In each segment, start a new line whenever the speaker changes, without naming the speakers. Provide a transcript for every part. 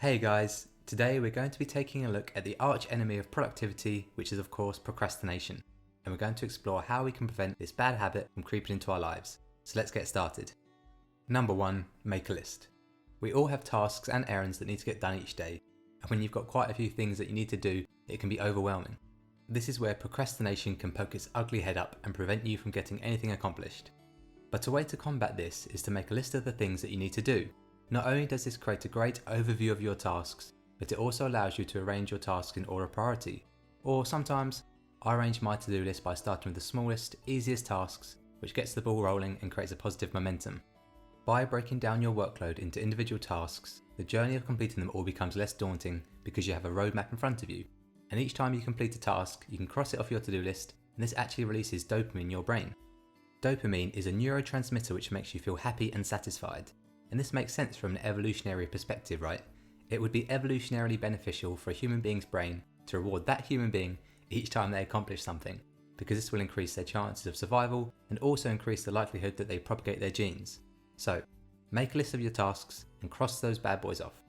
Hey guys, today we're going to be taking a look at the arch enemy of productivity, which is of course procrastination, and we're going to explore how we can prevent this bad habit from creeping into our lives. So let's get started. Number 1, make a list. We all have tasks and errands that need to get done each day, and when you've got quite a few things that you need to do, it can be overwhelming. This is where procrastination can poke its ugly head up and prevent you from getting anything accomplished. But a way to combat this is to make a list of the things that you need to do. Not only does this create a great overview of your tasks, but it also allows you to arrange your tasks in order of priority. Or sometimes, I arrange my to-do list by starting with the smallest, easiest tasks, which gets the ball rolling and creates a positive momentum. By breaking down your workload into individual tasks, the journey of completing them all becomes less daunting because you have a roadmap in front of you. And each time you complete a task, you can cross it off your to-do list, and this actually releases dopamine in your brain. Dopamine is a neurotransmitter which makes you feel happy and satisfied. And this makes sense from an evolutionary perspective, right? It would be evolutionarily beneficial for a human being's brain to reward that human being each time they accomplish something, because this will increase their chances of survival and also increase the likelihood that they propagate their genes. So, make a list of your tasks and cross those bad boys off.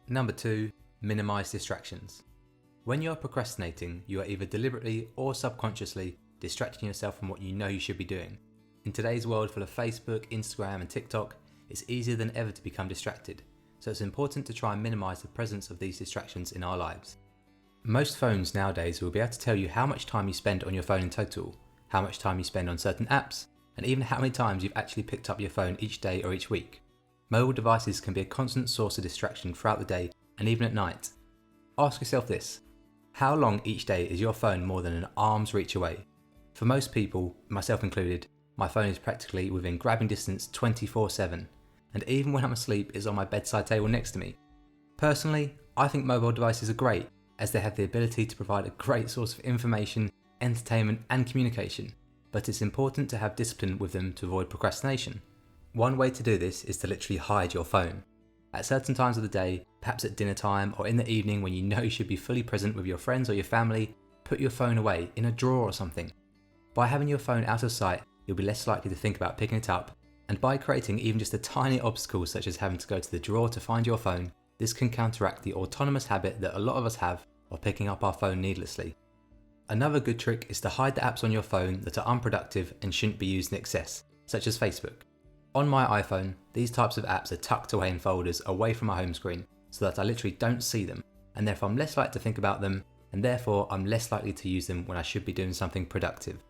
Number 2, minimize distractions. When you're procrastinating, you are either deliberately or subconsciously distracting yourself from what you know you should be doing. In today's world full of Facebook, Instagram and TikTok, it's easier than ever to become distracted, so it's important to try and minimize the presence of these distractions in our lives. Most phones nowadays will be able to tell you how much time you spend on your phone in total, how much time you spend on certain apps, and even how many times you've actually picked up your phone each day or each week. Mobile devices can be a constant source of distraction throughout the day and even at night. Ask yourself this: how long each day is your phone more than an arm's reach away? For most people, myself included, my phone is practically within grabbing distance 24/7. And even when I'm asleep, it's on my bedside table next to me. Personally, I think mobile devices are great, as they have the ability to provide a great source of information, entertainment and communication, but it's important to have discipline with them to avoid procrastination. One way to do this is to literally hide your phone. At certain times of the day, perhaps at dinner time or in the evening when you know you should be fully present with your friends or your family, put your phone away in a drawer or something. By having your phone out of sight, you'll be less likely to think about picking it up. And by creating even just a tiny obstacle such as having to go to the drawer to find your phone, this can counteract the autonomous habit that a lot of us have of picking up our phone needlessly. Another good trick is to hide the apps on your phone that are unproductive and shouldn't be used in excess, such as Facebook. On my iPhone, these types of apps are tucked away in folders away from my home screen so that I literally don't see them, and therefore I'm less likely to think about them, and therefore I'm less likely to use them when I should be doing something productive.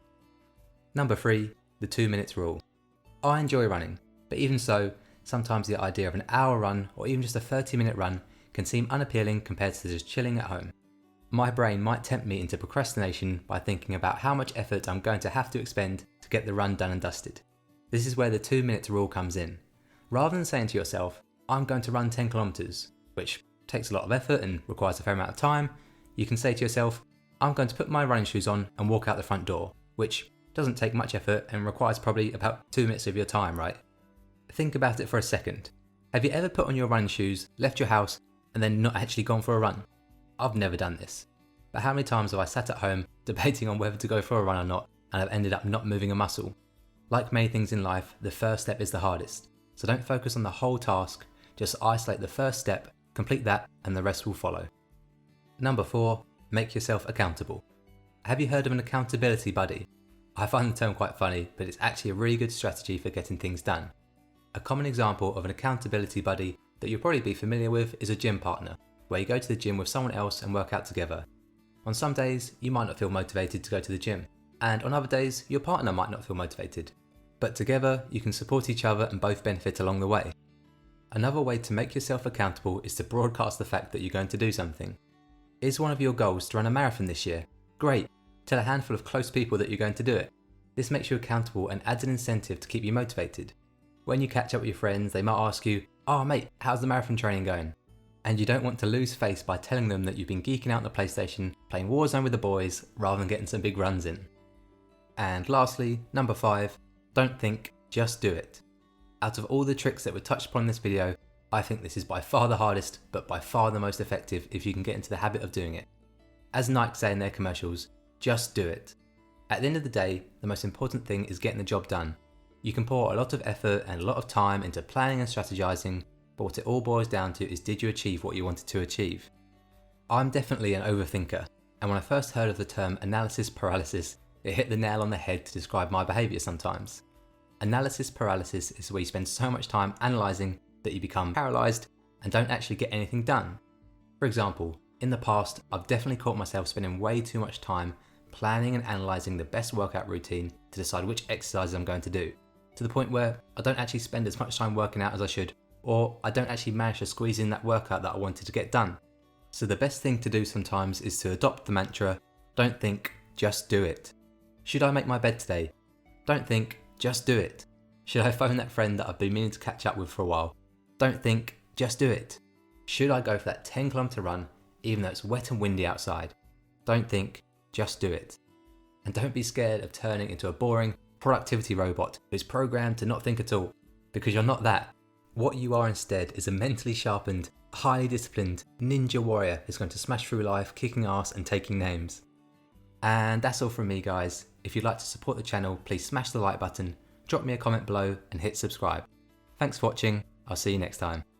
Number 3, the 2 minutes rule. I enjoy running, but even so, sometimes the idea of an hour run or even just a 30-minute run can seem unappealing compared to just chilling at home. My brain might tempt me into procrastination by thinking about how much effort I'm going to have to expend to get the run done and dusted. This is where the 2 minutes rule comes in. Rather than saying to yourself, I'm going to run 10 kilometers, which takes a lot of effort and requires a fair amount of time, you can say to yourself, I'm going to put my running shoes on and walk out the front door, which doesn't take much effort and requires probably about 2 minutes of your time, right? Think about it for a second. Have you ever put on your running shoes, left your house, and then not actually gone for a run? I've never done this. But how many times have I sat at home debating on whether to go for a run or not, and I've ended up not moving a muscle? Like many things in life, the first step is the hardest. So don't focus on the whole task, just isolate the first step, complete that, and the rest will follow. Number 4, make yourself accountable. Have you heard of an accountability buddy? I find the term quite funny, but it's actually a really good strategy for getting things done. A common example of an accountability buddy that you'll probably be familiar with is a gym partner, where you go to the gym with someone else and work out together. On some days, you might not feel motivated to go to the gym, and on other days, your partner might not feel motivated. But together, you can support each other and both benefit along the way. Another way to make yourself accountable is to broadcast the fact that you're going to do something. Is one of your goals to run a marathon this year? Great! Tell a handful of close people that you're going to do it. This makes you accountable and adds an incentive to keep you motivated. When you catch up with your friends, they might ask you, "Oh mate, how's the marathon training going?" And you don't want to lose face by telling them that you've been geeking out on the PlayStation, playing Warzone with the boys, rather than getting some big runs in. And lastly, number 5, don't think, just do it. Out of all the tricks that were touched upon in this video, I think this is by far the hardest, but by far the most effective if you can get into the habit of doing it. As Nike say in their commercials, just do it. At the end of the day, the most important thing is getting the job done. You can pour a lot of effort and a lot of time into planning and strategizing, but what it all boils down to is, did you achieve what you wanted to achieve? I'm definitely an overthinker, and when I first heard of the term analysis paralysis, it hit the nail on the head to describe my behaviour sometimes. Analysis paralysis is where you spend so much time analysing that you become paralysed and don't actually get anything done. For example, in the past, I've definitely caught myself spending way too much time planning and analysing the best workout routine to decide which exercises I'm going to do, to the point where I don't actually spend as much time working out as I should, or I don't actually manage to squeeze in that workout that I wanted to get done. So the best thing to do sometimes is to adopt the mantra, don't think, just do it. Should I make my bed today? Don't think, just do it. Should I phone that friend that I've been meaning to catch up with for a while? Don't think, just do it. Should I go for that 10km run even though it's wet and windy outside? Don't think, just do it. And don't be scared of turning into a boring productivity robot who's programmed to not think at all, because you're not that. What you are instead is a mentally sharpened, highly disciplined ninja warrior who's going to smash through life kicking ass and taking names. And that's all from me, guys. If you'd like to support the channel, please smash the like button, drop me a comment below and hit subscribe. Thanks for watching, I'll see you next time.